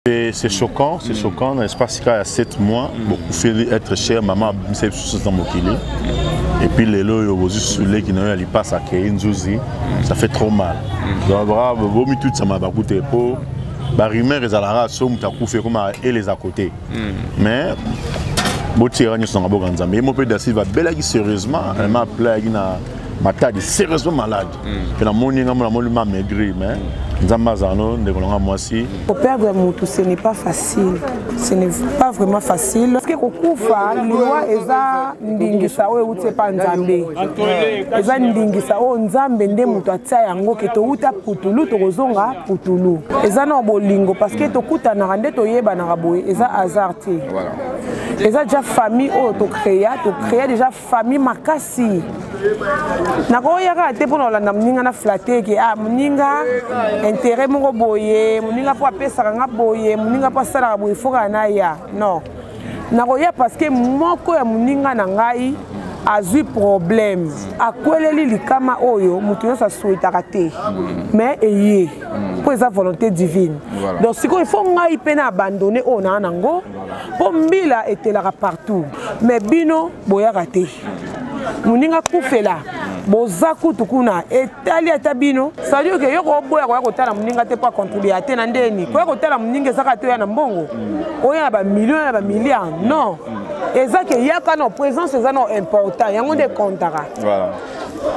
C'est choquant, dans l'espace qu'il y a 7 mois, beaucoup fait être cher, maman c'est dans mon kilo. Et puis les lots qui n'ont pas ça ça fait trop mal. Donc bravo, tout ça m'a coûté pour rumeur les alara somme ta coufé comme et les à côté. Mais bon tirage sont à Boganzambe. Et mon père d'assis va belle sérieusement, elle m'a appelé ma taille sérieusement malade. Et la monnaie m'a maigri mais pour perdre un moutou, ce n'est pas facile. Ce n'est pas vraiment facile. Parce que Kokufa, loi eza ndingisa o ute pa nzambe. Eza ndingisa o nzambe nde mutu atia yango ke to uta putulu to kozonga putulu. Eza na bolingo parce que to kuta na rande to yeba na raboye eza hasard te. Voilà. Eza déjà famille o to créer déjà famille makasi. Nakoyaka te pour la mninga na flatter ke ah mninga intérêt mon boye mninga po apesa nga boye mninga po sala boye foka na ya non nakoya parce que moko ya mninga na ngai azui problème akweleli likama oyo mutu yo sa souhaitaka te mais eye pour sa volonté divine donc si il faut ngai pena abandonner on na nango po mbila etelaka partout mais bino boyaka te muninga kufela boza kutu kuna etali atabino c'est-à-dire que yoko boya ko kotala muninga te pas contribuer ate na ndeni ko kotala muninga saka to ya na mbongo oya ba millions ya ba milliards non eza que yaka no présence eza no important yango de kontaka voilà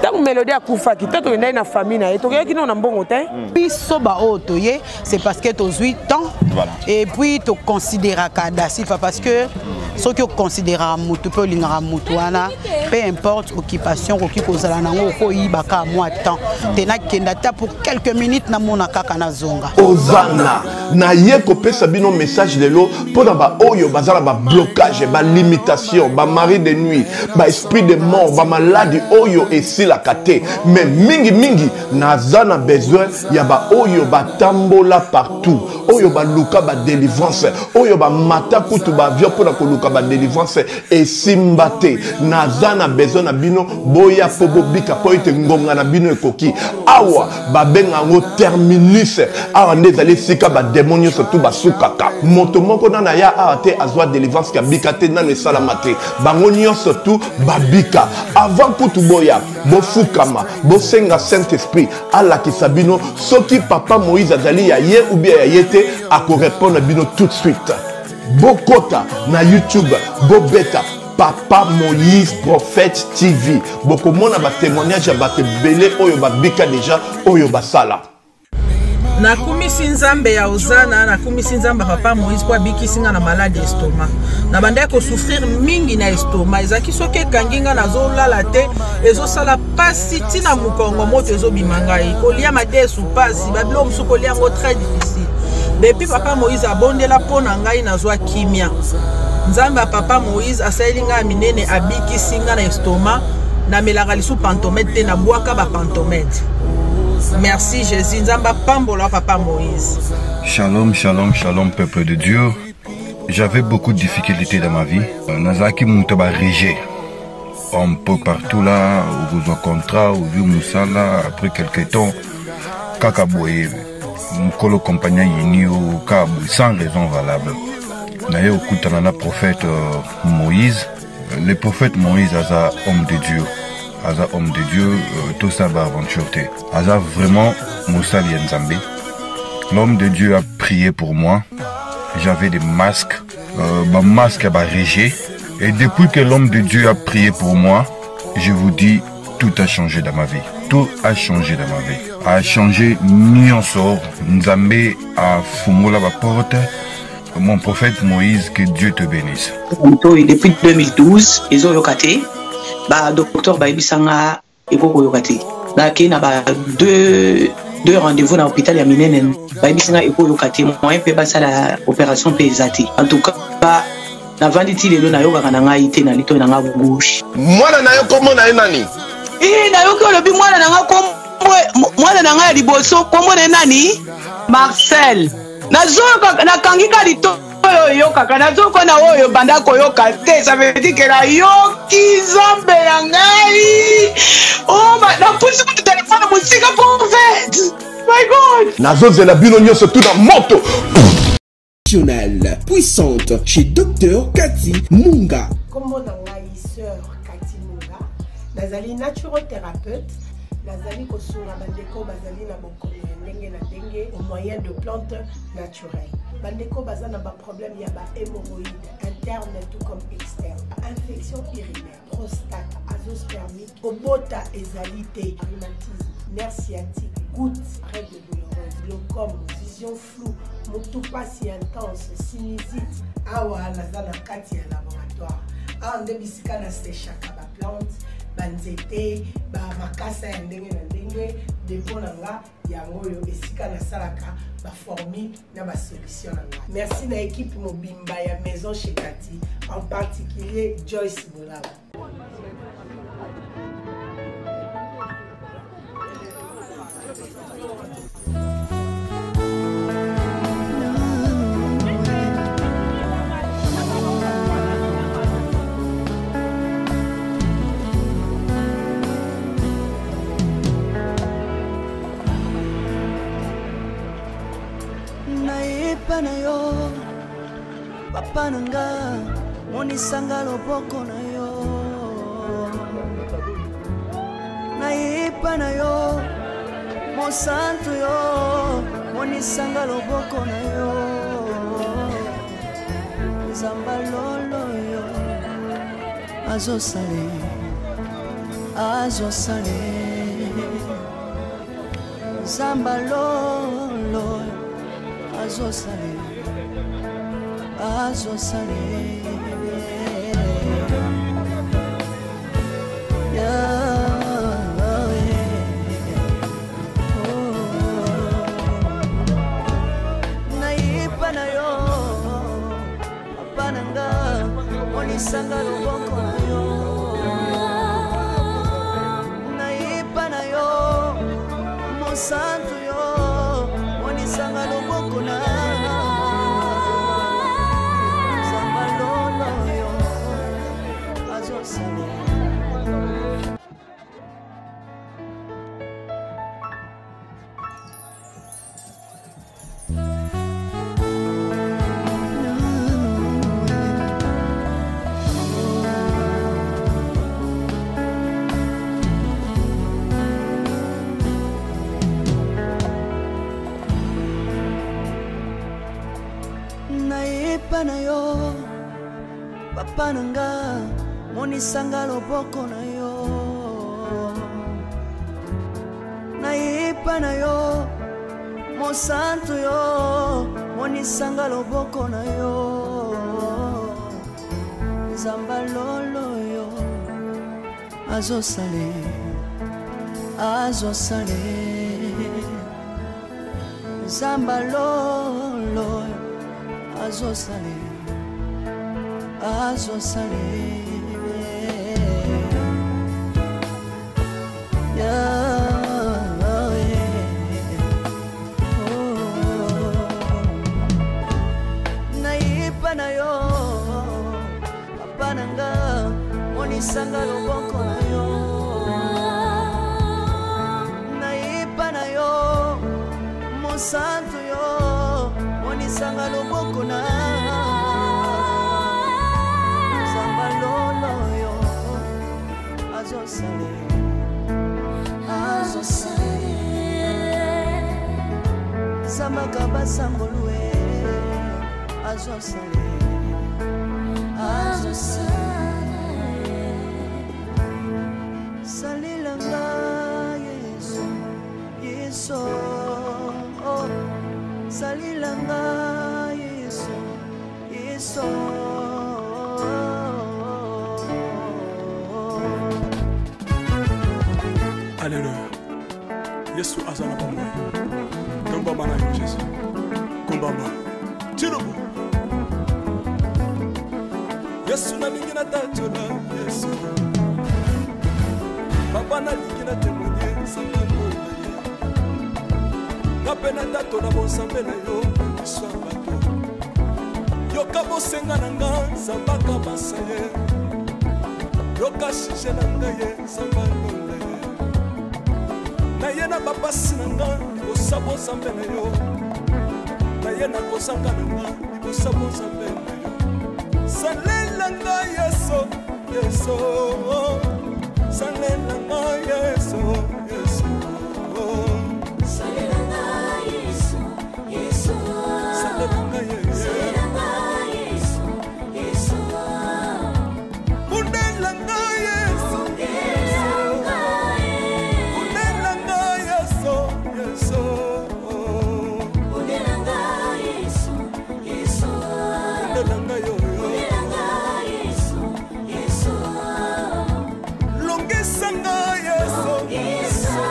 tant mélodie a kufa ki tato ndai na famille na eto yaki no na mbongo te puis soba otoye c'est parce que to 8 ans voilà. Et puis to considérer kada sifa parce que ce que considéra mutu pe lingara mutu wana peu importe occupation ko kozala nango ko yibaka moi temps tena kenda ta pour quelques minutes na mona kaka na zonga ozana na ye ko pesa bino message de l'eau pour ba oyo bazala ba blocage ba limitation ba mari de nuit ba esprit de mort ba maladie oyo et la kate mais mingi nazana besoin ya ba oyo ba tambola partout oyo ba luka ba délivrance oyo ba mata kutu ba vio pour la koluka ba délivrance et simbate nazana besoin na bino boya pobo bika po ite ngonga na bino ekoki awa ba benga ngo terminus awa ndezali sika ba démonio surtout ba sukaka moto moko na ya ate azwa délivrance ka bika te na ne salamate bango nyonso surtout ba bika avant kutu boya bofukama bosenga Saint-Esprit ala kisabino soki papa Moïse azali ya ye ou bien ya yete ako répondre bino tout de suite bokota na YouTube bobeta Papa Moïse Prophète TV bokomona ba témoignage ya bato belé oyo babika déjà oyo basala na kumisi nzambe ya ozana na kumisi nzambe papa Moïse kwa bikisinga na maladie estomac na banda ko souffrir mingi na estomac ezaki soki kanginga na zolala te ezosala pasi tina mukongo moto ezobimanga kolia mate supasi babilo musuko lia ngo très difficile depuis papa Moïse abondela pona ngai na zwa kimia nzambe ya papa Moïse asalinga minene abikisinga na estomac na melaka lisu pantomètre te na bwaka ba pantomètre. Merci Jésus, Nzamba Pambola Papa Moïse. Shalom, shalom, shalom, peuple de Dieu. J'avais beaucoup de difficultés dans ma vie. Nazaki Moutaba Régé. Un peu partout là, au besoin contrat, au vieux Moussala, après quelques temps, Kakaboye, Mkolo compagnon Yini au Kabou, sans raison valable. D'ailleurs, au Koutanana prophète Moïse, le prophète Moïse a homme de Dieu. Aza homme de Dieu, tout ça va aventure. Aza vraiment Moussa Lienzambe. L'homme de Dieu a prié pour moi. J'avais des masques. Ma masque a régé. Et depuis que l'homme de Dieu a prié pour moi, je vous dis, tout a changé dans ma vie. Tout a changé dans ma vie. A changé Nyonsor. Nzambe a fumola la porte. Mon prophète Moïse, que Dieu te bénisse. Depuis 2012, ils ont yokaté. Bah docteur Baibisanga ekoko yokati ba kina ba deux rendez-vous dans l'hôpital ya minene Baibisanga ekoko yokati moyen pe ba sala opération pesati en tout cas ba na vanditi lelo na yoka kana ngai te na lito na nga gauche mwana na yo komo na nani na yo ko lobi mwana na nga komo mwana na nga liboso komo na nani Marcel na zoka na kangika lito yo kaka nazoko na oyo banda koyoka te ça veut dire que la yoki zambe ya ngai oh na pusi ku téléphone musika pour fait my god nazozela bino nyonso tout na moto nationale puissante chez Dr Cathy Munga. Comme on a sœur Cathy Munga, nazali naturothérapeute, nazali kosunga bandeko bazali na bokono ndenge na ndenge au moyen de plantes naturelles. Bandeko bazana ba problème ya ba hémorroïdes interne tout comme externe, infection urinaire, prostate, azoospermite, obota ezalité, rhumatisme, nerf sciatique, gouttes, règles douloureuses, glaucome, vision floue, motupa si intense, sinusite. Awa nazana kati ya laboratoire. Awa nde bisika na séchaka ba plante, banzete, ba makasa ya ndenge na ndenge, depo na nga yango yo esika na salaka ba formi na ba solution na nga. Merci na équipe mobimba ya maison chez Cathy, en particulier Joyce Boulala. Na yo papa nanga monisanga loboko na yo naipa na yo mosantu yo monisanga loboko na yo zamba lolo yo azosale zamba lolo azosale naipa na yo papa nanga monisanga loboko na yo naipa na yo mosantu yo monisanga loboko na naipa na yo papa nanga monisanga loboko na yo naipa na yo mosantu yo monisanga loboko na yo zamba lolo yo azosale zamba lolo azosale naipa na yo papa nanga monisanga loboko na yo naipa na yo mosantu yo monisanga loboko na zamba lolo yo azosale zamba kabasangolwe azosale salilanga yesu salilanga yesu Alléluia. Yesu azana pamoja. Tomba mana yo Yesu. Kumbamba. Chirubu. Yesu na mingina tachola Yesu. Papa na lingina temonye sangano na ye. Kapena tato na bonsambe na yo Yesu abato. Yoka bosenga nanga sambaka basaye. Yoka shishe nanga ye sambano na ye. Na ye na bapasi nanga osabo sambe na yo. Na ye na kosanga nanga kosabo nzambe na yo salela ngai yeso yeso salela ngai yeso yeso salela ngai yeso yeso salela ngai yeso yeso undela ngai yeso undela ngai yeso yeso undela ngai yeso yeso undela ngai yo longisa ngai yeso yeso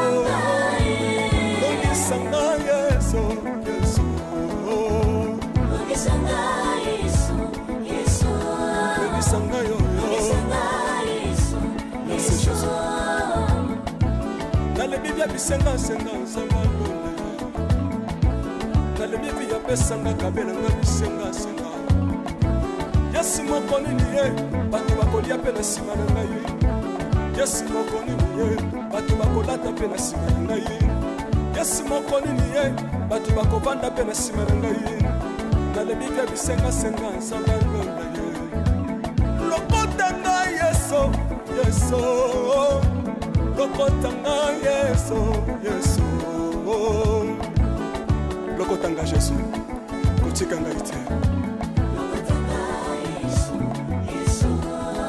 longisa ngai yeso yeso longisa ngai yeso yeso longisa ngai yo merci Jésus nalebi bya bisenga senga nzamba lole nalebi bya pesanga kabela nga bisenga senga yesi moko nini ye bato bakolia pe na nsima na ngai yesi moko nini ye bato bakolata pe na nsima na ngai yesi moko nini ye bato bakovanda pe na nsima na ngai nalebi bya bisenga nzamba lole ye lokota ngai yeso yeso lokota ngai yeso yeso lokota ngai Jésus kotika ngai te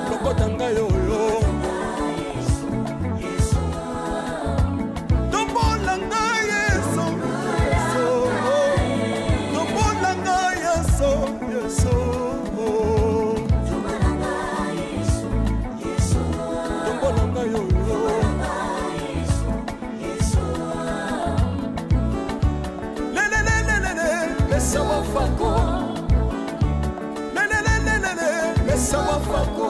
lokota ngai oyo tombola ngai yeso tombola ngai yeso yeso tombola ngai oyo Mesawa fako Mesawa fako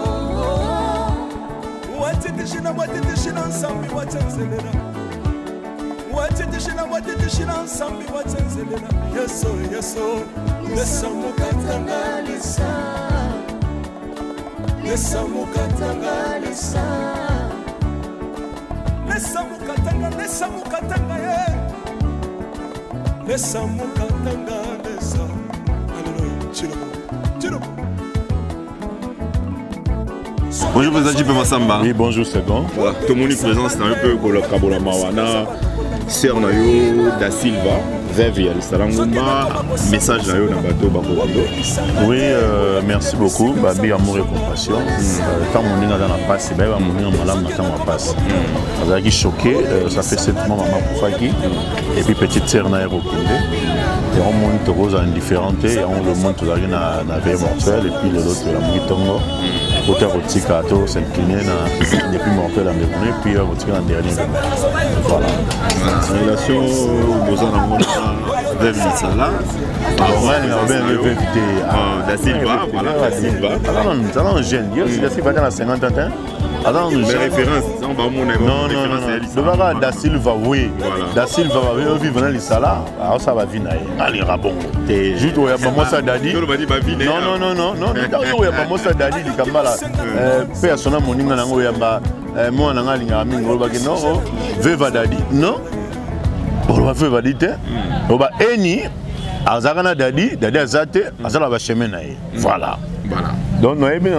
watitishina nsambi watenzelela watitishina nsambi watenzelela yeso yeso lesamukatanga lisa lesamukatanga lisa lesamukatanga ye lesamukatanga lesa alléluia chilobo Bonjour Président J.P. Massamba. Oui, bonjour Second. Voilà, tout le monde est présent, c'est un peu comme le Kabola Mawana, Sœur Nayo da Silva, Veviel, Salanguma, message Nayo Nabato Bakoando. Oui, merci beaucoup. Babi amour et compassion. Tant mon nez dans la passe, c'est bien mon nez en malade, maintenant on passe. Ça a été choqué, ça fait 7 mois maman pour Faki. Et puis petite sœur Nayo Kinde. Et on monte rose indifférente, et on le monte dans la veille mortelle, et puis l'autre la Mouitongo. Côté Rotika, s'incliner depuis mortel en dernier, puis Rotika en dernier. Voilà. Relation aux Anangona vers Missala. Da Silva, voilà, Da Silva. Alors, jeune, Da Silva dans la 50 ans. Alors, mes références, on va mon non, Da Silva, oui. Da Silva va vivre dans l'Isala, alors ça va venir. Allez, rabon. T'es juste où il y a maman Sadadi. Non, il y a maman Sadadi, il y a Kambala. Personne n'a mon nom, il y a moi, on a un ami, on va dire non, Veva Dadi. Non, on va faire validité. On va eni, Azarana Dadi, Dadi Azate, Azala va chemin. Voilà. Donc, nous avons bien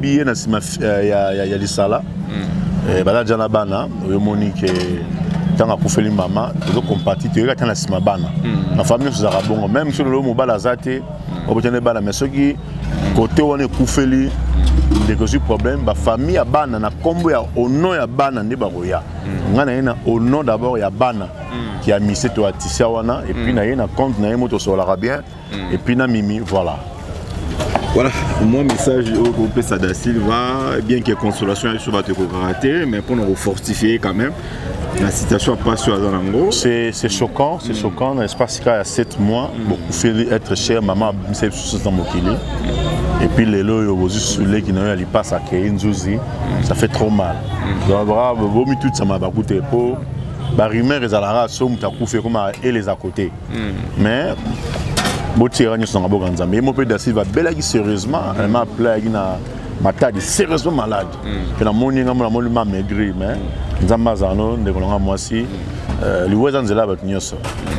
il y a l'Isala. Bala Janabana, Monique. Tant à Koufeli Maman, nous compati, tu regardes la Simabana. La famille nous a bon, même sur le mot Balazate, on peut tenir Bala, mais ceux qui, côté où on est Koufeli, des problèmes, la famille a Bana, na combo ya au nom ya Bana, ne baroya. On a au nom d'abord ya Bana, qui a mis cette Tissiawana, et puis na yena compte na moto sur l'arabien, et puis na Mimi, voilà. Voilà, mon message au groupe Da Silva, bien qu'il y ait consolation sur votre karaté, mais pour nous fortifier quand même, la situation pas sur Azanango. C'est choquant, l'espace qu'il y a 7 mois, beaucoup fait être cher, maman c'est dans mon kili. Et puis les lots, qui n'ont pas à Kéinzouzi, ça fait trop mal. Donc bravo, vaut mieux tout ça m'a coûté pour. Barimé les alara somme t'as coupé comme et les à côté. Mais Botirani sont à Boganzambe. Et mon père Da Silva belagi sérieusement, elle m'a appelé ma taille sérieusement malade. Que la monnaie m'a maigri, mais Zambazano, de Colonga Moissi, l'Ouest Nzela Batnios.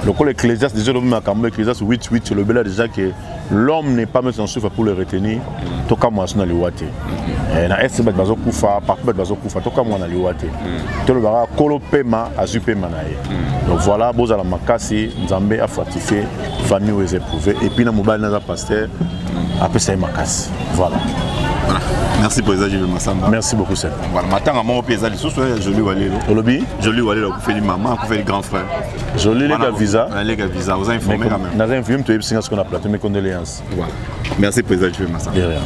Le col Ecclésiaste, déjà, le Makambo Ecclésiaste 8-8, le bel déjà que l'homme n'est pas mis en souffle pour le retenir. Toka moi, c'est dans le Wate. Na est bat bazo kufa, partout bat bazo kufa, toka moi dans le Wate. Tout le bara kolo pema, azu pema nae. Donc voilà, boza la makasi, Nzambe a fortifié, famille où est éprouvée. Et puis na mobile na pasteur, après ça est makasi. Voilà. Merci pour les agents de Massamba. Merci beaucoup, Seb. Voilà, maintenant, à mon pays, Joli Walé. Joli Walé, vous faites les mamans, vous faites les grands frères. Joli les gars visa. Les gars visa, vous avez informé quand même. Nous avons informé, tu as ce qu'on a platé, mes condoléances. Voilà. Merci pour les agents de Massamba. De rien.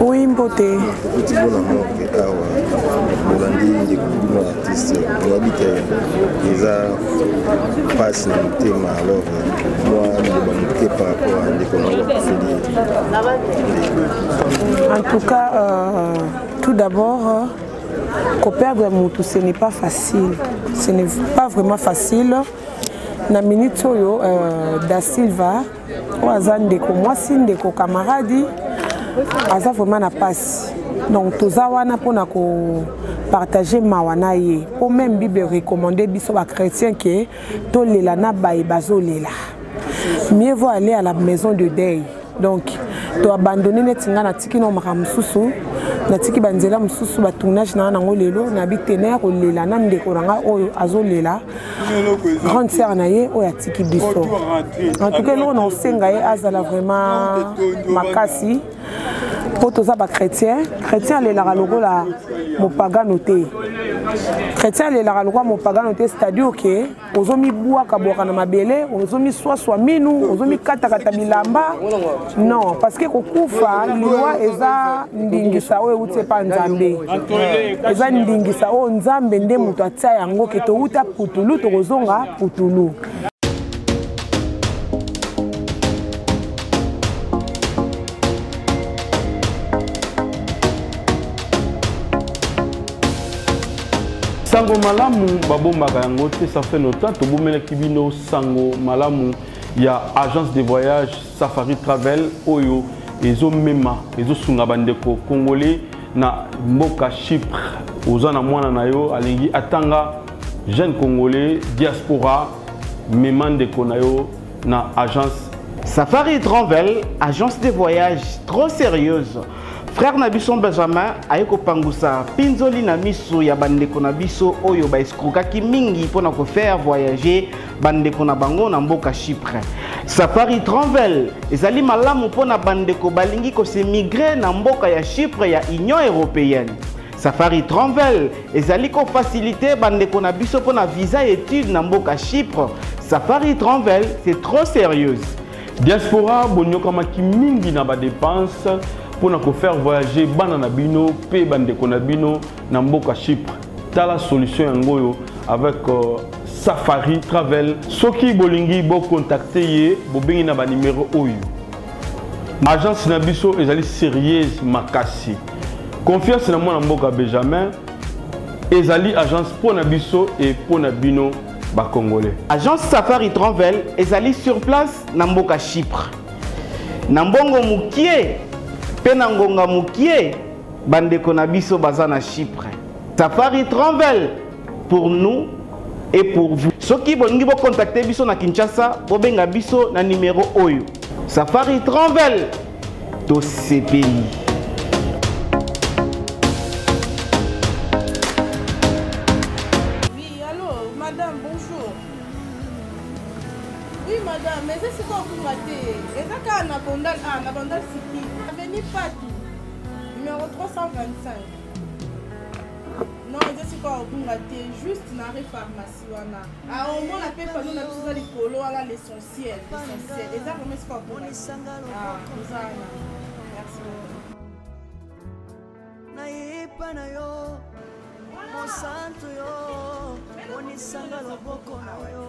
Oui, Mbote. Bolandi artiste habite déjà passe dans le thème alors moi je vais par rapport à l'économie. En tout cas, tout d'abord, perdre Moutou, ce n'est pas facile. Ce n'est pas vraiment facile. Na minute da Silva, Oazandeko, moi Sindeko camarade, Aza vraiment na passe. Donc tous awana pour partager mawana ye. Pour même Bible recommander biso ba chrétien que to lela na baï bazo lela. Mieux vaut aller à la maison de deuil. Donc to abandonner netinga na tiki no makamususu na tiki banzela mususu ba tournage na nango lelo na bitener o lela na ndeko ranga oyo azo lela. Grande sœur na ye o ya tiki biso. En tout cas nous on senga ye azala vraiment makasi. Pour tous les chrétiens, chrétiens les la mopaganoté. Chrétiens les la mopaganoté, c'est-à-dire que aux hommes bois kabouaka na mabele, aux hommes soit minou, aux hommes kata bilamba. Non, parce que kokufa liwa eza ndingisa we ute pa nzambe. Eza ndingisa o nzambe nde mutu atia yango ke to uta putulu to kozonga putulu. Sango malamu babombaka yango te, ça fait longtemps to bomela kibino sango malamu ya agence de voyage Safari Travel oyo ezo mema ezo sunga bandeko congolais na mboka Chypre ozana mwana na yo alingi atanga jeune congolais diaspora memandeko na yo na agence Safari Travel, agence de voyage trop sérieuse. Frère Nabisson Benjamin ayeko pangusa pinzoli na miso ya bandeko na biso oyo ba eskrokaki mingi pona ko faire voyager bandeko na bango na mboka Chypre. Safari Travel ezali malamu pona bandeko balingi ko se migrer na mboka ya Chypre ya Union européenne. Safari Travel ezali ko faciliter bandeko na biso pona visa étude na mboka Chypre. Safari Travel c'est trop sérieuse. Diaspora bonyoka maki mingi na ba dépenses pour nous faire voyager banana bino pe bandeko na bino na mboka Chypre. T'as la solution yangoyo avec Safari Travel. Soki bolingi bo contacter ye bo bengi na ba numéro oyo. Agence na biso ezali sérieuse makasi. Confiance na mwana mboka Benjamin ezali agence pour na biso et pour na bino ba congolais. Agence Safari Travel ezali sur place na mboka Chypre. Na mbongo mukie Pena ngonga mukie bandeko na biso baza na Chypre. Safari Travel pour nous et pour vous. Soki bolingi bo contacter biso na Kinshasa, bo benga biso na numéro oyo. Safari Travel to sepeli. Oui, allô, madame, bonjour. Oui, madame, mais c'est quoi vous m'attendez? Et ça quand on a bandal City. Avenue Pati, numéro 325. Non, je sais quoi vous m'attendez, juste dans la pharmacie. Ah, au moins la paix, nous avons besoin de colo, l'essentiel. Et ça, vous mettez quoi vous m'attendez? Ah, vous avez. Merci beaucoup. Naipa na yo, Monsanto yo, Onisanga loboko na yo.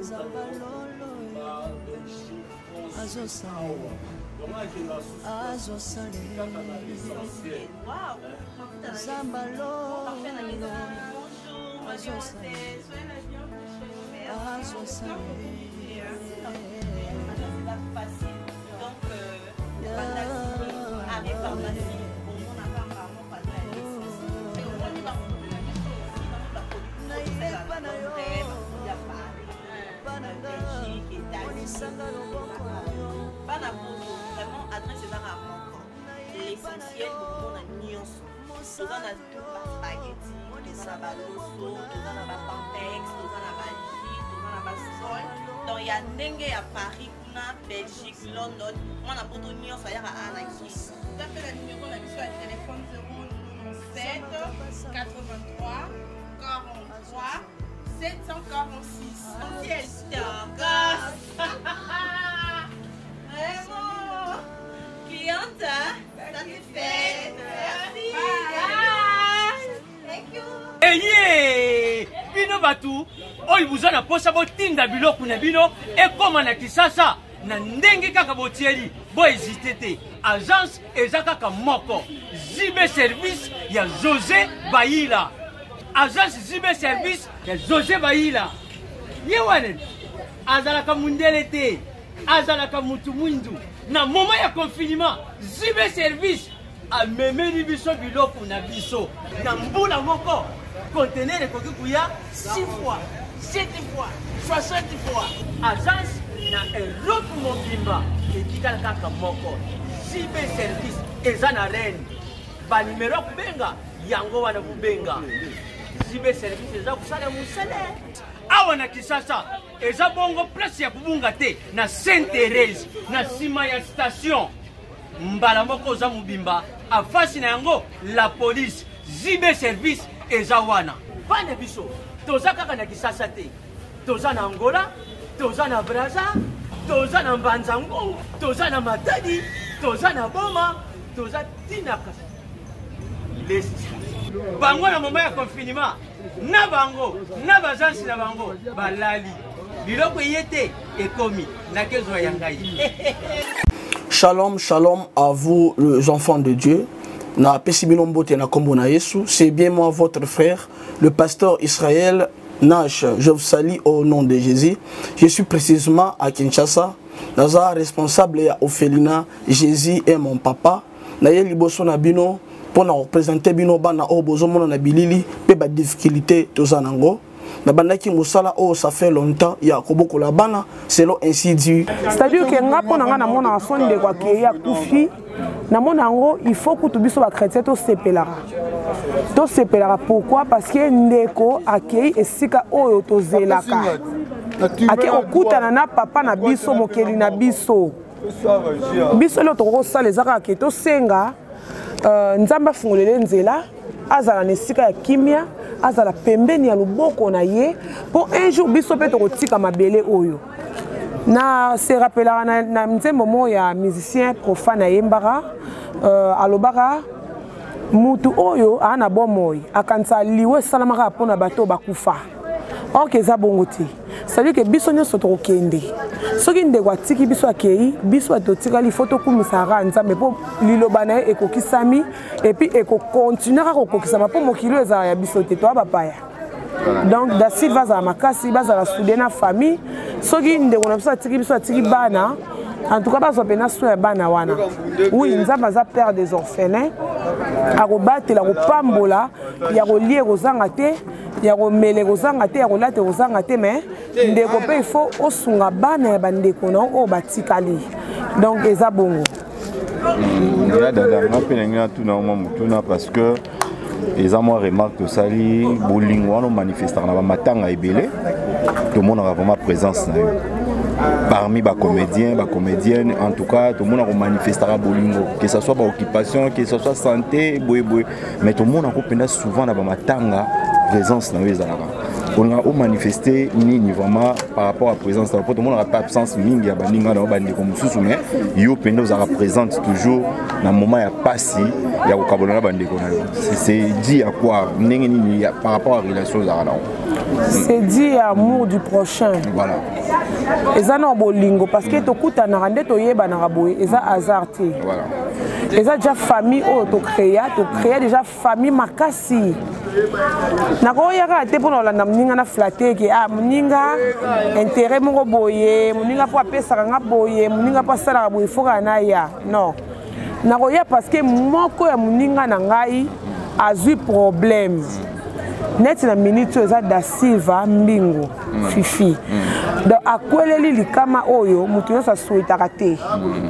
Zabalolo azosale Zabalolo bana poto vraiment adresse ezaka moko l'essentiel bokomona nyonso toza na baspageti toza na baloso toza na bapampex toza na bajus toza na basol donc ya ndenge ya Paris kuna Belgique London mwana poto nyonso ayaka ana kisi tapela numéro na biso ya téléphone 097 83 43 746. Vraiment. Cliente, satisfaite. Merci. Thank you. Eye, bino batu, oyi buzana posa botinda biloko na bino ekoma na Kisasa na ndenge kaka botieli bo hésiter. Agence ezaka moko. Zibe service ya José Baïla. Agence Zibe Service ya José Baïla. Yewanen azalaka mundele te, azalaka mutu mwindu. Na moment ya confinement, Zibe Service a memeli biso biloko na biso. Na mbula moko, conteneur ekoki kuya 6 fois, 7 fois, 60 fois. Agence na eloko mobimba etikala kaka moko. Zibe Service eza na reine. Ba numero kubenga yango wana kubenga. Zibe Service eza kusala musale. Awa na Kisasa eza bongo place ya kubunga te na Sainte-Thérèse na sima ya station. Mbala moko za mubimba afasi na yango la police. Zibe Service eza wana. Bane biso toza kaka na Kisasa te. Toza na Angola, toza na Brazza, toza na Mbanzango, toza na Matadi, toza na Boma, toza tinaka. Bango na moment ya confinement na bango na bazansi na bango balali biloko yete ekomi na kezo ya ngai. Shalom, shalom à vous les enfants de Dieu. Na pesibino mbote na kombo na Yesu, c'est bien moi votre frère, le pasteur Israël Nash. Je vous salue au nom de Jésus. Je suis précisément à Kinshasa. Naza responsable ya Ophelina, Jésus est mon papa. Na ye liboso na bino pour nous représenter bino bana o bozomona na bilili pe ba difficulté tozanango na bandaki musala o ça fait longtemps ya koboko la bana selon ainsi dit. C'est-à-dire que nga pona nga na mona sonde kwa ke ya kufi na mona ngo il faut que tout biso ba chrétien to sepelara pourquoi parce que ndeko akei esika oyo tozelaka ake okutana na papa na biso mokeli na biso biso lo to sala ezaka ke to senga nzamba fungolele nzela azala nesika ya kimia azala pembeni ya luboko na ye pour un jour biso pe to kotika mabele oyo na se rappelera na nzembo mo ya musicien profane yembara alobara mutu oyo ana bomoi akansa liwe salamaka pona bato bakufa ok eza bongo te c'est-à-dire que biso nyonso tokokende soki ndeko atiki biso akei biso atotikali fo tokumisaka nzambe mpo liloba na ye ekokisami epuis ekokontinuera kokokisama mpo mokili oyo ezala ya biso te toya bapaya donc dasile bazala makasi bazala soude na famille soki ndeko na biso atiki biso atiki bana en tout cas bazwa pena so ya bana wana oui nzambe aza père des orphelins akobatela kopambola ya kolie kozanga te ya komele kozanga te ya kolate kozanga te mais ndeko mpe il faut osunga bana ya bandeko na oyo batikali donc eza bongo ya dada nga mpe nangi natuna oma motuna parce que eza mwa remarque tosali bolingo wana omanifestaka na bamatanga ebele tomonaka vraiment présence na yo parmi les comédiens, les comédiennes, en tout cas, tout le monde a manifesté à Bolingo, que ce soit par occupation, que ce soit santé, mais tout le monde a souvent dans ma tanga présence dans les Arabes. On a manifesté ni vraiment par rapport à la présence, tout le monde n'a pas absence mingi ya baninga na bandi comme sous mais yo pendo za représente toujours dans moment ya passi ya kokabona bandi ko na c'est dit à quoi ndenge par rapport à relation za na c'est dit amour du prochain. Voilà. Eza na bolingo parce que tokuta na rande to yeba na raboye eza hasard te. Voilà. Eza déjà famille o to créa déjà famille makasi. Na ko yaka te pour na mninga na flatter que ah mninga intérêt mo boye, mninga po apesa nga boye, mninga po sala boye foka na ya. Non. Na ko ya parce que moko ya mninga na ngai azui problème. Net na minute eza da Silva Mbingo Fifi donc akweleli likama oyo mutu nyonso asuetaka te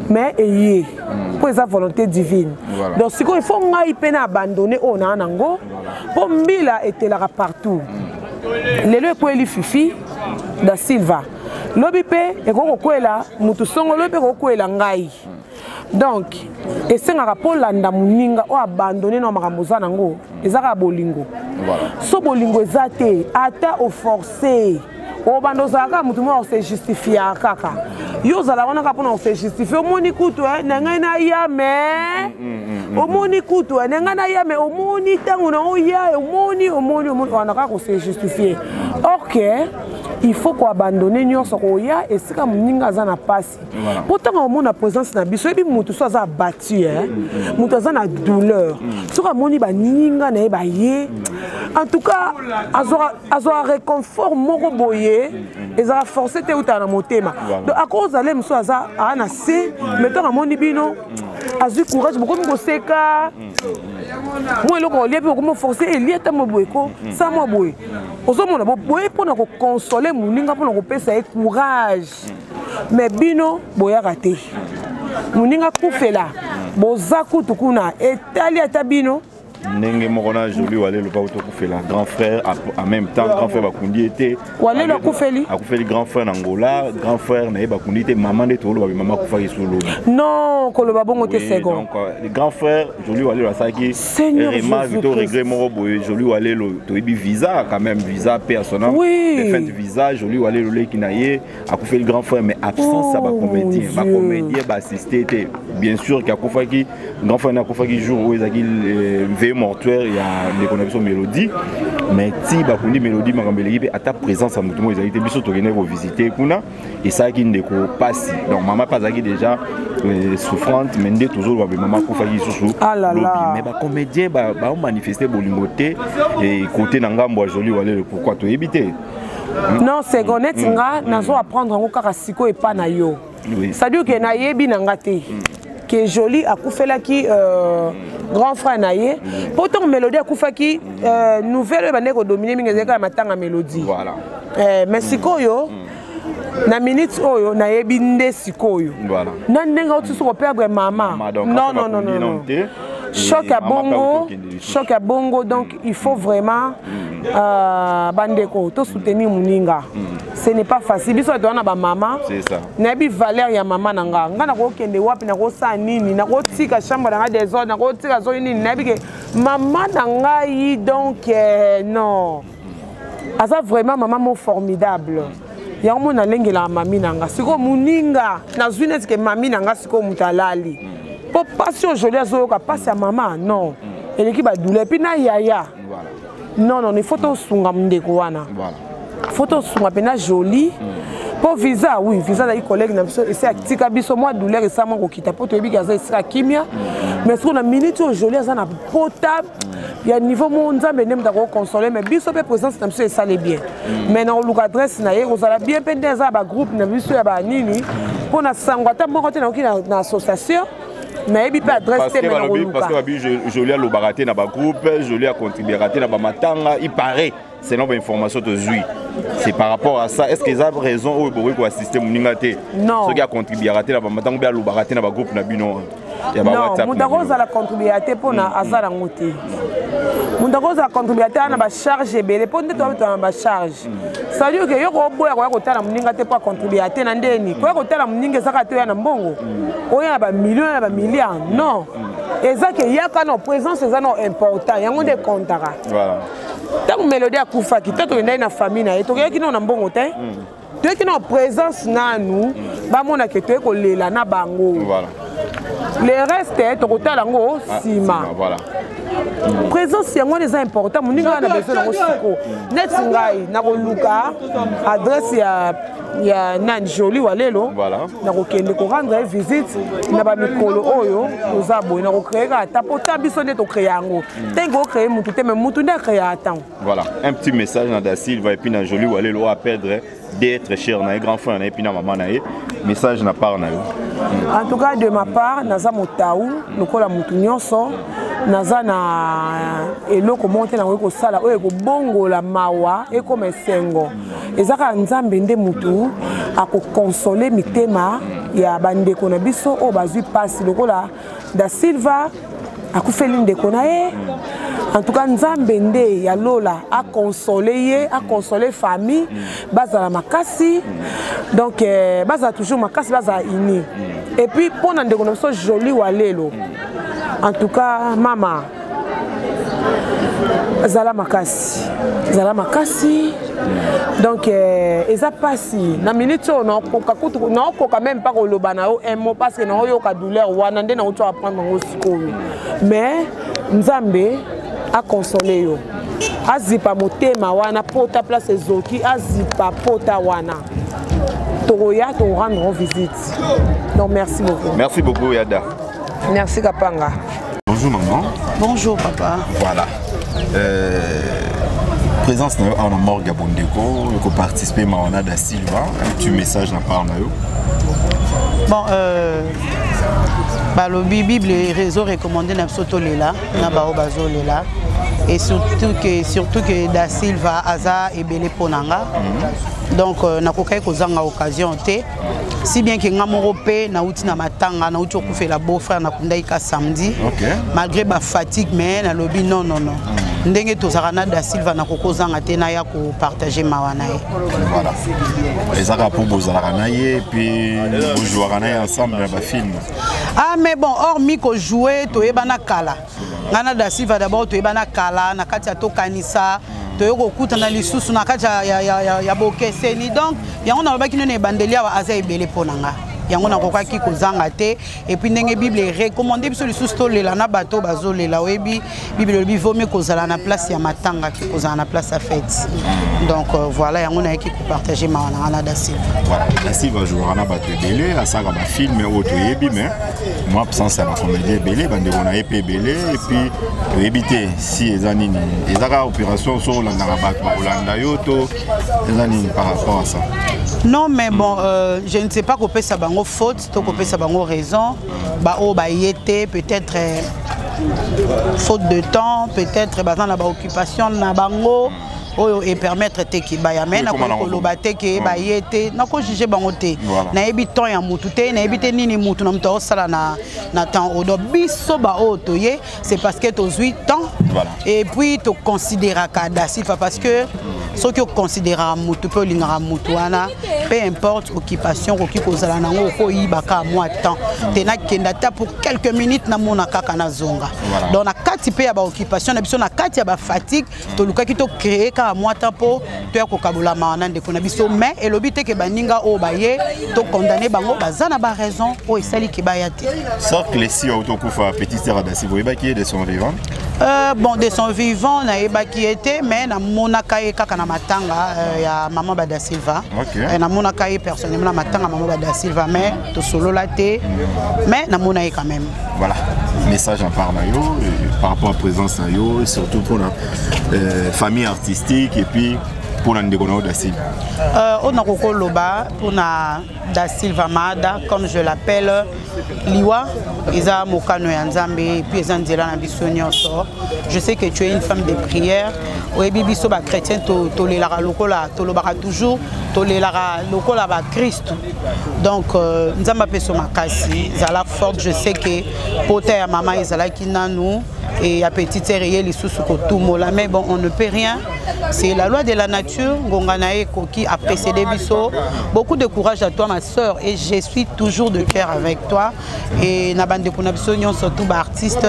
mais eye mpo eza volonté divine donc sikoyo il faut ngai mpe na abandonne oyo naa nango mpo mbila etelaka partout lelo ekweli fifi da silva lobi mpe ekoki kokwela mutu songo lobi mpe kokwela ngai donc esengaka mpo landa moninga oyo abandonne na makambo oza nango ezaka bolingo so bolingo eza te ata oforce obanda ozalaka mutu moko ose justifier kaka yo ozala wana kaka mpona ose justifier omoni kutu na ngai naya me omoni kutu na ngai naya me omoni ntango na oya omoni wana kaka ose justifier ok il faut koabandonne nyonso koya esika moninga aza na pasi mpo ntango omona présence na biso yebi mutu so aza abattu mutu aza na douleur soki amoni baninga na ye baye en tout cas azwaka réconfort moko boye ezala forcé te utala na motema donc akozala mosusu aza aa na se mais ntango amoni bino azwi courage bokomi koseka mo eloko olie mpe bokomi forcé elie ata mo boye ko sa mwa boye ozomona boye mpona kokonsole moninga mpona kopesa ye courage mais bino boyaka te moninga kufela boza kutu kuna etali ata bino ndenge moko na Jolie Walelo pa utokufela grand frère en même temps grand frère bakundi était Walelo akufeli grand frère na Angola grand frère na bakundi était maman de tolo ba maman kufa isolo non koloba bongo te second donc le grand frère Jolie Walelo asaki vraiment Victor regret moko boye Jolie Walelo to ebi visa quand même visa personnel défense visa Jolie Walelo le kinaye akufeli grand frère mais absence ça ba comédien ba assister bien sûr qu'il akufa ki grand frère na akufa ki jour où ezaki mortuaire il y a des connexions mélodie mais si bakundi mélodie makambeleki pe ata présence à mutumo ezali te biso tokende ko visiter kuna et ça qui ndeko passe donc maman pasaki déjà souffrante mais ndé toujours ba maman kufaki susu mais ba comédien ba manifester bolingo te et côté na ngambo Jolie Walelo pourquoi to éviter non c'est honnête nga nazo apprendre ngo kaka siko et pas na yo ça dit que na yebi na ngate que Jolie akufelaki grand frère naye pourtant mélodie akufaki nouvelle bande ko dominer mingi ezeka matanga mélodie voilà mais sikoyo na minute oyo na yebi nde sikoyo voilà na ndenga otu so perdre maman non choc à bongo donc il faut vraiment bandeko to soutenir muninga ce n'est pas facile biso to na ba maman c'est ça na bi valeur ya maman nanga ngana ko kende wapi na ko sa nini na ko tika chambre na des autres na ko tika zo nini na bi ke maman nanga yi donc non asa vraiment maman formidable ya mo na lengela mami nanga siko muninga na zwine ke mami nanga siko mutalali po passion Jolie azo ka passe à maman non eleki ba douleur puis na yaya non il faut to sunga mndeko wana voilà photo sunga pena Jolie pour visa oui visa la collègue na biso ese aktika biso moi douleur esa mo kokita po to yebi kaza esa kimia mais sur na minute Jolie aza na potable ya niveau mo nzambe ndem ta ko consoler mais biso pe présence na biso esa le bien mais na luka adresse na ye ozala bien pende za ba groupe na biso ya ba nini pour na sangwa ta moko te na association mais il peut adresser parce que Jolie a le baraté dans le groupe, Jolie a contribué dans le matanga, il paraît, c'est non information de Zui. C'est par rapport à ça, est-ce qu'ils ont raison ou pour assister mon ingate? Non. Ceux qui a contribué dans le matanga, bien le baraté dans le groupe na bino. Non, Moundarosa a contribué pour na Azara Ngoti. Moundarosa a contribué à la charge et les ponts de la charge. C'est-à-dire que yo boya ko kotala muninga te pas contribuer à na ndeni. Ko kotala muninga saka to ya na mbongo. Oya ba millions ba milliards. Non. Ezaka yaka no présence eza no important. Yango de kontaka. Voilà. Tant mélodie a kufa ki tato ndai na famille na eto ki no na mbongo te. To ki no présence na nous ba mona ke to ko lela na bango. Voilà. Le reste to kotala ngo sima. Voilà. Présence yango les important muninga na besoin na siko net ngai na ko luka adresse ya nan Jolie Walelo voilà na ko kende ko rendre visite na ba mikolo oyo ozabo na ko créer ata pota biso ne to créer yango tengo créer mutu te mais mutu na créer ata voilà un petit message na da Silva et puis na Jolie Walelo à perdre d'être cher na grand frère na et puis na maman na message na part na yo en tout cas de ma part naza motaou lokola mutu nyonso naza na eloko monte na ko sala oyo ko bongola mawa e comme esengo ezaka nzambe nde mutu ako consoler mitema ya bandeko na biso o bazwi pasi lokola da Silva akufeli ndeko na ye. En tout cas nzambe nde ya lola a consoler ye, a consoler famille bazala makasi. Donc bazala toujours makasi bazala ini. Et puis pour na ndeko na biso joli walelo. En tout cas mama zala makasi. Zala makasi. Donc eza pasi na minute on koka kutu na koka même pas koloba na un mot parce que na yo ka douleur wana nde na uto apprendre ngo sikoyo. Mais nzambe a consoler yo. Azipa motema wana pota place zoki azipa pota wana. Toroya to rendre visite. Donc merci beaucoup. Merci beaucoup Yada. Merci Kapanga. Bonjour maman. Bonjour papa. Voilà. Présence en morgue à Bondeko, il faut participer à Da Silva, un petit message dans part bon le Bible les réseaux recommandés na soto lela na bao bazo lela et surtout que Da Silva aza ebele ponanga donc nakokai kozanga occasion te si bien que ngamoro pe na uti na matanga na uti okufela beau-frère na kundaika samedi malgré ba fatigue mais na lobi non ndenge tozaka Da Silva na kokozanga te na ya ko partager mawana ye voilà ezaka pour bozalaka na ye puis bojouaka na ye ensemble na ba film mais bon hormis ko jouer toyebana kala ngana Da Silva d'abord toyebana kala na kati ya tokanisa toyoko kutana lisusu na kati ya bokeseni donc yango na lobaki none bandelia wa aza ebele ponanga yango na kokaki kozanga te et puis ndenge Bible recommandé biso lisusu tolela na bato bazolela oyebi Bible lobi vome kozala na place ya matanga ki kozala na place à fête donc voilà yango na yaki ko partager mawana na Da Silva voilà Da Silva jouera na bato ebele asaka ba film auto yebi mais moi absence à la comédie ebele bande on a épé ebele et puis éviter si ezanini ezaka opération sur la bato ba Olanda yoto ezanini par rapport à ça. Non mais bon je ne sais pas qu'on peut ça bango faute to qu'on peut ça bango raison ba o ba yete peut-être faute de temps peut-être bazan na ba occupation na bango oyo et permettre te ki ba ya mena ko koloba te ke ba yete na ko juger bango te na ebi temps ya mutu te na ebi te nini mutu na mto sala na temps odo biso ba oto ye c'est parce que to 8 temps et puis to considérer Da Silva parce que ce que considérer mutu pe lingara mutu wana peu importe occupation ko ki kozala nango ko yibaka moi temps te na kenda ta pour quelques minutes na mona kaka na zonga donc na kati pe ya ba occupation na biso na kati ya ba fatigue to luka ki to créer ka moi tapo to ya ko kabula maana ndeko na biso mais elobi te ke baninga o baye to condamner bango bazana ba raison o esali ki bayate sauf que les si auto kufa petit sœur Da Silva ba qui est de son vivant bon de son vivant na eba qui était mais na mona kaye kaka na matanga ya maman Da Silva na mona kaye personnellement na matanga maman Da Silva mais to solo la té mais na mona quand même voilà message en parle par rapport à présence na yo surtout pour la famille artistique et puis pour la ndeko Da Silva on a koko loba pour na Da Silva Mada comme je l'appelle liwa eza mokano ya nzambe et puis eza nzela na biso nyonso je sais que tu es une femme de prière oyebi biso ba chrétien to lelaka lokola to lobaka toujours to lelaka lokola ba Christ donc nzamba peso makasi zala forte je sais que pota ya mama ezalaki nanu et à petite sœur les sous kotumola mais bon on ne peut rien c'est la loi de la nature ngonganae koki a précédé biso beaucoup de courage à toi ma sœur et je suis toujours de cœur avec toi et na bande kuna biso surtout ba artiste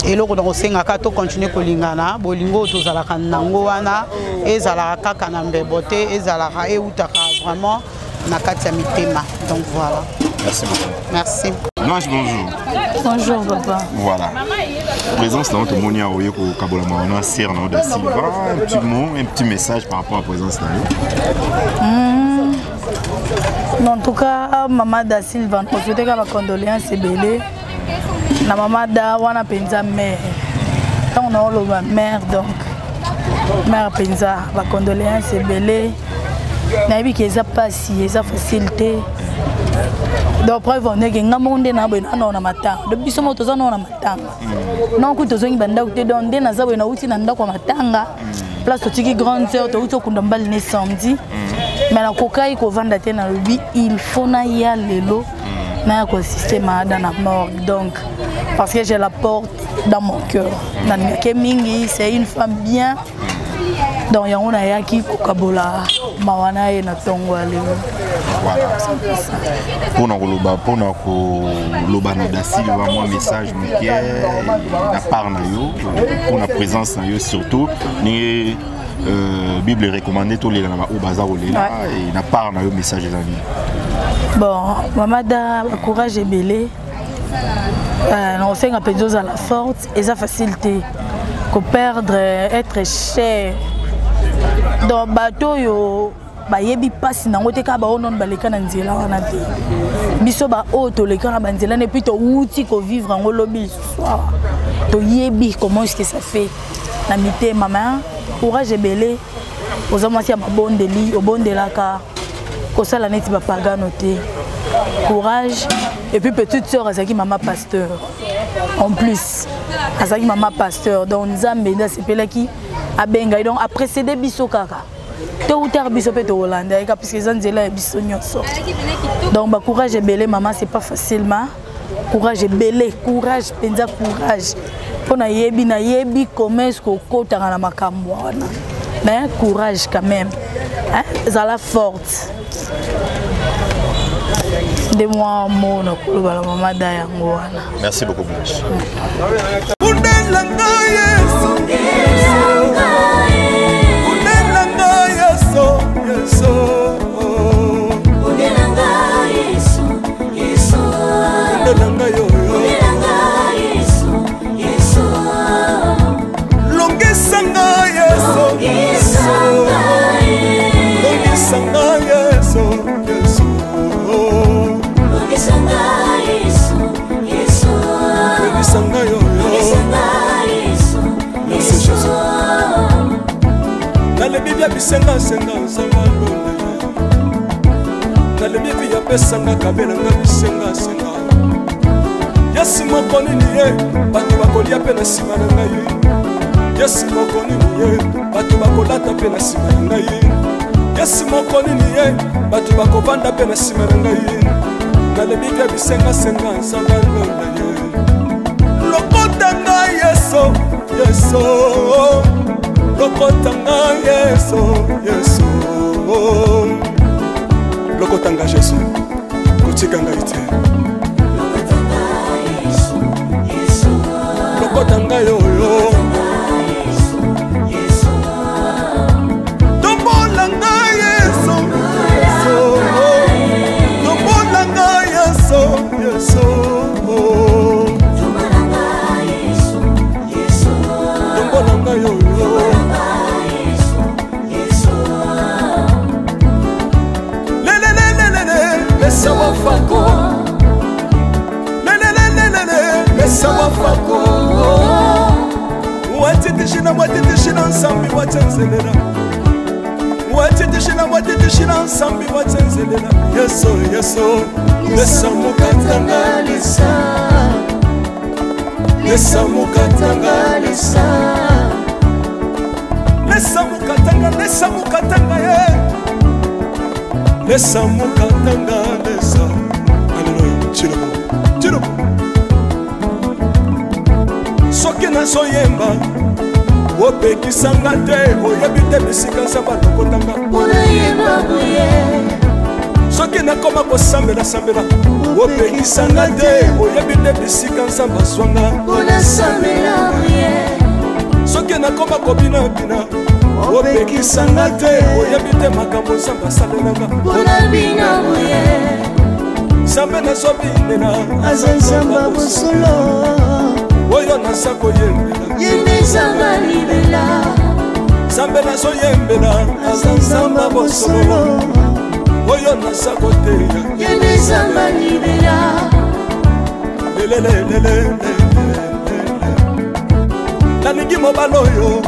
et loko na kosenga ka to continuer kolingana bolingo to zalaka nango wana ezalaka kaka na mbebote ezalaka eutaka vraiment na kati ya mitema donc voilà merci beaucoup merci Nange, bonjour. Bonjour papa. Voilà. Présence dans notre monia oyeko kabola maona sir na Da Silva, un petit mot, un petit message par rapport à la présence là. En tout cas, maman Da Silva, on souhaite que ma condoléance est belle. La maman Da wana penza mère. Quand on a le mère donc mère penza, la condoléance est belle. Nabi que ça passe, ça facilité. donc preuve on est que ngamonde na boy na matanga de biso moto za na matanga non ku tozongi banda ku te donde na za boy na uti na ndako matanga place totiki grande sœur to uti okunda mbali ne samedi mais na kokai ko vanda te na lui il faut na ya lelo na ko système dans la mort donc parce que je la porte dans mon cœur na ke mingi c'est une femme bien donc yango na yaki ko kabola mawana e na tongo lelo. Voilà. Pour nous koloba Dasil vraiment message na part na yo pour la présence na yo surtout ni Bible recommandée tout les na au bazar au lela et na part na yo message les amis. Bon, maman da courage et belé. On fait un peu de à la forte et ça facilité que perdre être cher dans bateau yo ba yebi passe na ngote ka ba onon baleka na nzela wana te biso ba auto le kana banzela ne plutôt outi ko vivre en lobby soir to yebi comment est-ce que ça fait na mité maman courage belé aux amoisia ba bondeli au bondelaka ko sala neti ba pagano te courage et puis petite sœur azaki maman pasteur en plus azaki maman pasteur donc nzambe nda sepelaki abenga donc après céder biso kaka to utar biso pe to Hollande parce que zanzela biso nyonso donc ba courage belé maman c'est pas facilement courage belé courage penza courage pona yebi commerce ko kota na makambo wana mais courage quand même hein zala forte de moi mon ko la maman da yango wana. Merci beaucoup Blanche. Bisenga senga sangalo na le bibi ya pesanga kabela nga bisenga senga yasi mokoni ni ye batu bakolia pe na sima na ngai yasi mokoni ni ye batu bakolata pe na sima na ngai yasi mokoni ni ye batu bakovanda pe na sima na ngai na le bibi ya bisenga senga sangalo na ye lokota ngai yeso yeso lokotanga yeso yeso lokotanga yeso kutikanga ite lokotanga yoyo tombolanga yeso tombolanga yeso yeso tombolanga yoyo Sawa fako, sawa fako. Watiti shina nsambi watenzelera. Watiti shina nsambi watenzelera. Yeso yeso, lesa mukatanga lisa. Lesa mukatanga lisa. Lesa mukatanga ye. Lesa mukatanga lesa. Alléluia. Chirobo. Soki na soyemba opekisanga te oyebi te bisika nsamba lokotanga onayemba boye. Soki nakoma kosambela opekisanga te oyebi te bisika nsamba swanga onasambela boye. Soki nakoma kobina opekisanga te oyebi te makambo nsamba asalelanga onabina boye. Nzambe nazobinela aza nzamba bosolo oyo naza koyembela yembe nzamba libela. Nzambe nazoyembela aza nzamba bosolo oyo naza koteya yembe nzamba libela. Lelelelelele nalingi mobala oyo